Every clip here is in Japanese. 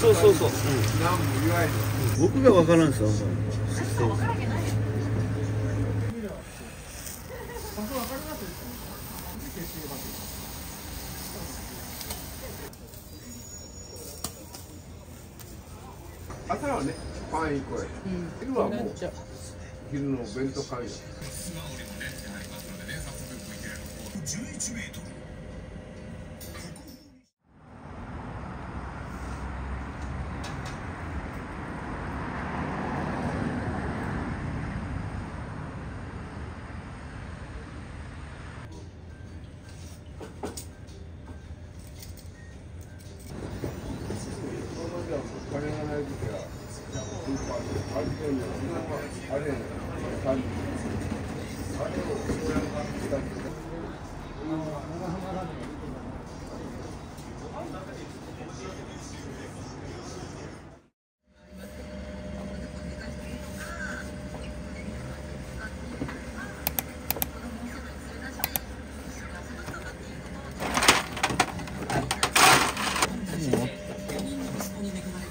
そうそうそう、僕が分からんですよ、朝はね、パン1個や。昼はもう昼の弁当買いよ。11メートル。金がないときはスーパーであれであれを使って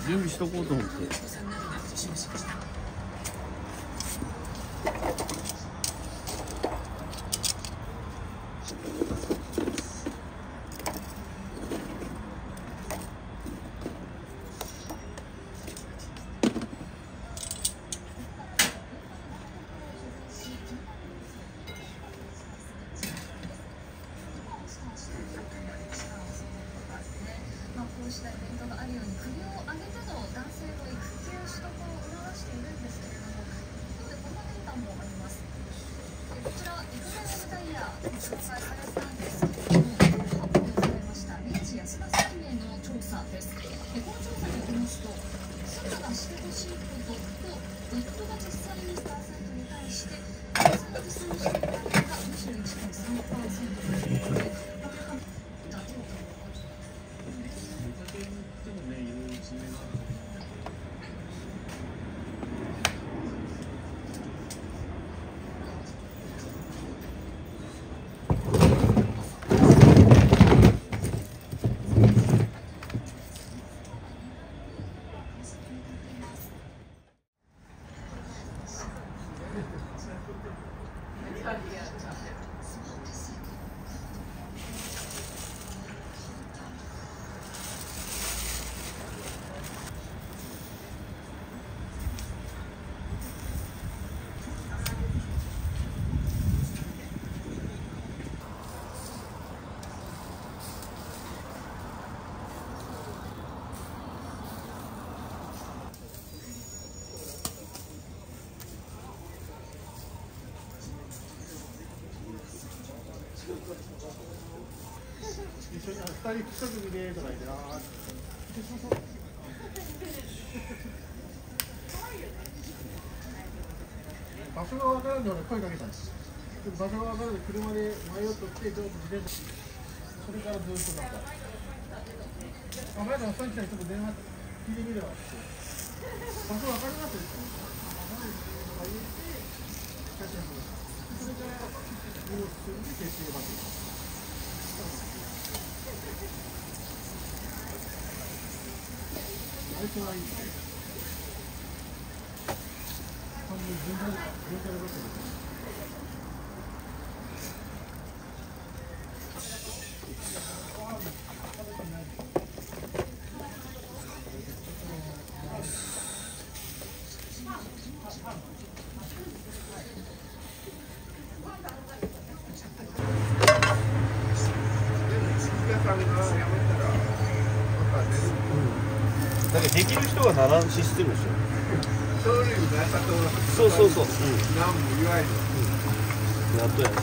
準備しとこうと思って。こうしたイベントがあるように国を挙げての男性の育休取得を促しているんですけれども、一方でこんなデータもあります。こちらイクメンオブザイヤーに紹介されたんですけれども、発表されました明治安田生命の調査です。この調査によりますと、妻がしてほしいことと夫が実際にしたサイトに対して実際に実践していたのが 21.3% ということで、一緒に2人一組でとか言って場所が分からんで俺声かけたんです。場所が分からんで車で迷っとってちょっと自転車それからずっとなんかあ、前からさっきからちょっと電話聞いてみればって場所分かりますよそれから荷物するんで決定場所最初はいいですね。半分全体でどうですか。なんかできる人がならんシステムでしょ。そうそうそう。やっとやね。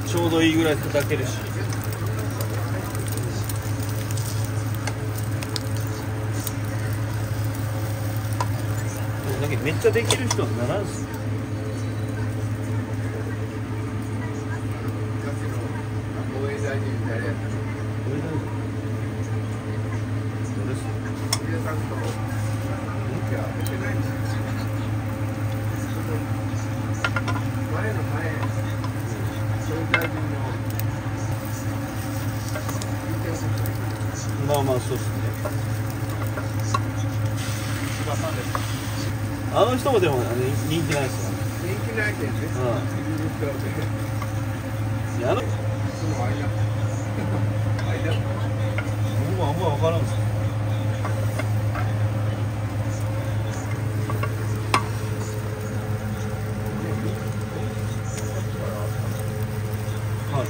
ちょうどいいぐらい叩けるし。なんかめっちゃできる人はならんすよ。まあまあそうですね。あの人もでも人気ないですよ。人気ないけんね。いや、その間。僕もあんま分からんですよ。はい。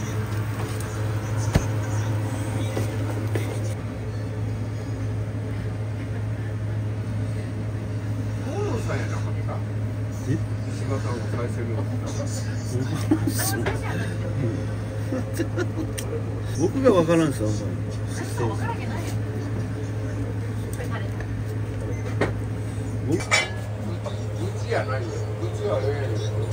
河野さんやなかった。石破さんが再生僕が分からんですよ、うちやないよ。うちはええよ。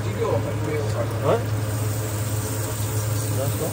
授業を始めようかな。何ですか？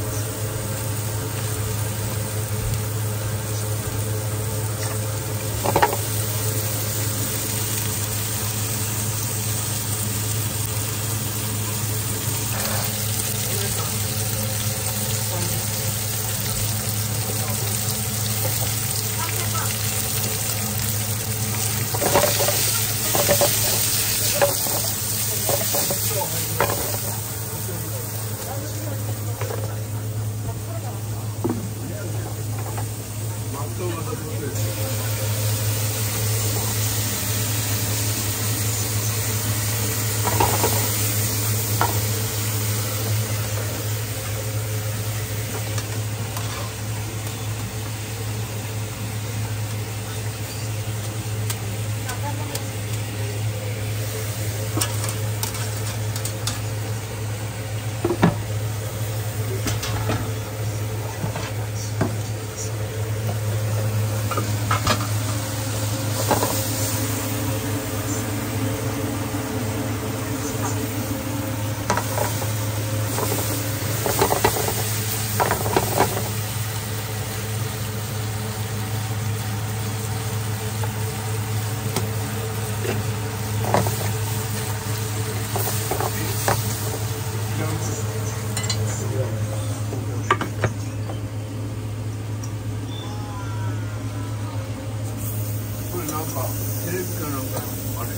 テレビかなんかあれ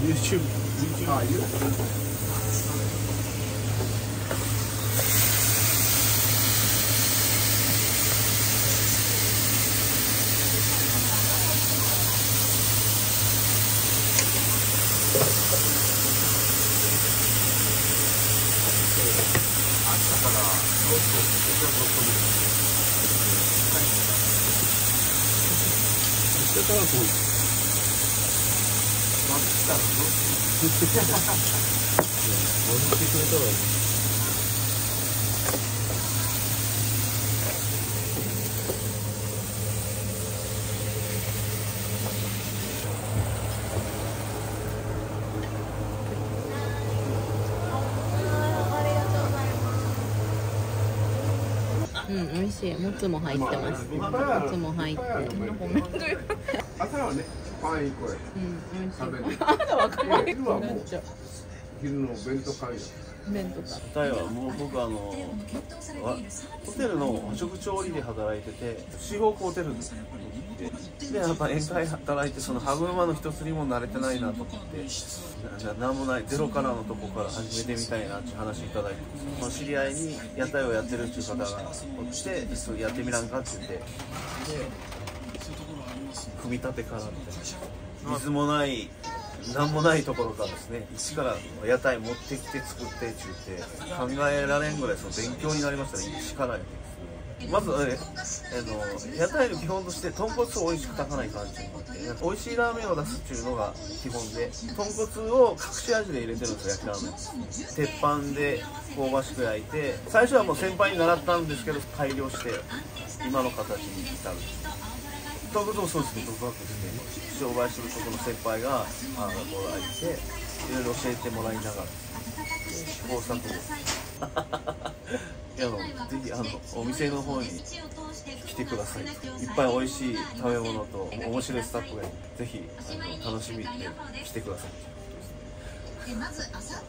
YouTube。ああ、YouTube。だからこう戻ってくれたらうん、美味しい。もつも入ってます。もつも入って。朝はね、パン1個で食べて。あなたわかる。昼はもう昼の弁当会よ。弁当か。答えはもう僕ホテルの食調理で働いてて、四方ホテルでやっぱ宴会働いて、その歯車の一つにも慣れてないなと思って、なんもないゼロからのとこから始めてみたいなっていう話いただいて、その知り合いに屋台をやってるっていう方がおって、それやってみらんかって言って、で組み立てからみたいな、水もない何もないところからですね、一から屋台持ってきて作ってって言って、考えられんぐらいその勉強になりましたね。一からやってですね。まず屋台の基本として豚骨を美味しく炊かない感じになって、美味しいラーメンを出すっていうのが基本で、豚骨を隠し味で入れてるんですよ、焼きラーメン。鉄板で香ばしく焼いて、最初はもう先輩に習ったんですけど改良して今の形に至る。豚骨もそうですね、独学して商売するとこの先輩がもらえて、いろいろ教えてもらいながら試行錯誤ぜひお店の方に来てください。いっぱい美味しい食べ物と面白いスタッフがいる。ぜひ楽しみに来てください。まず朝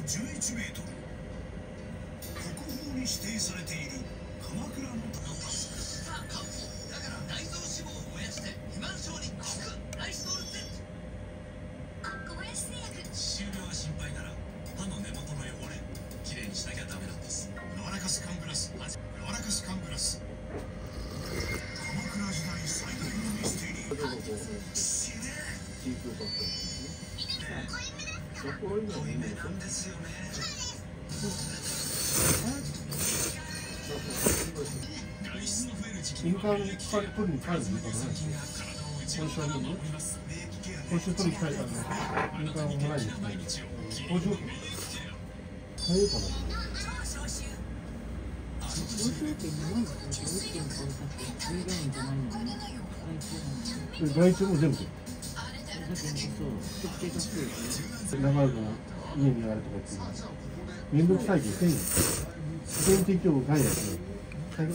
11メートル、国宝に指定されている鎌倉の高さ。だから内臓脂肪を燃やして肥満症に効くライスドール Z。 小林製薬。歯周病が心配なら歯の根元の汚れきれいにしなきゃダメなんです。柔らかスカングラス、柔らかスカングラス。鎌倉時代最大のミステリー。死ね。濃いめなんですよね。印鑑取りに帰るのかな。今週はもう今週取りに帰ったんで印鑑もないですね。工場帰るかな。外注も全部長野の家にあるとかって面倒くさいですね。保険適用外やですね。使い分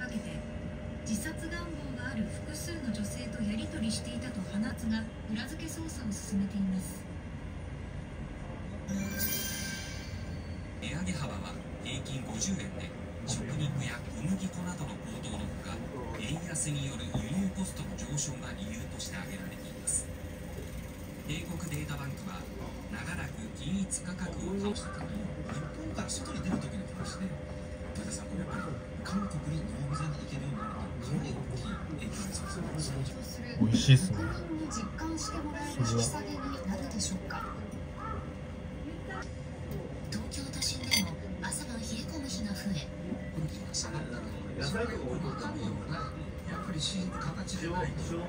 けて自殺願望がある複数の女性とやり取りしていたと放つが裏付け捜査を進めています。値上げ幅は平均50円で、食肉や小麦粉などの高騰のほか、円安による輸入コストの上昇が理由として挙げられています。帝国データバンクは長らく均一価格を保つために日本から外に出る時の話で、前田さん、これやっぱり韓国にノービザに行けるようになるとかなり大きい影響です。美味しいですね。国民に実感してもらえる引き下げになるでしょうか。東京都心でも朝晩冷え込む日が増え、野菜とか置いといたらやっぱり形でないと。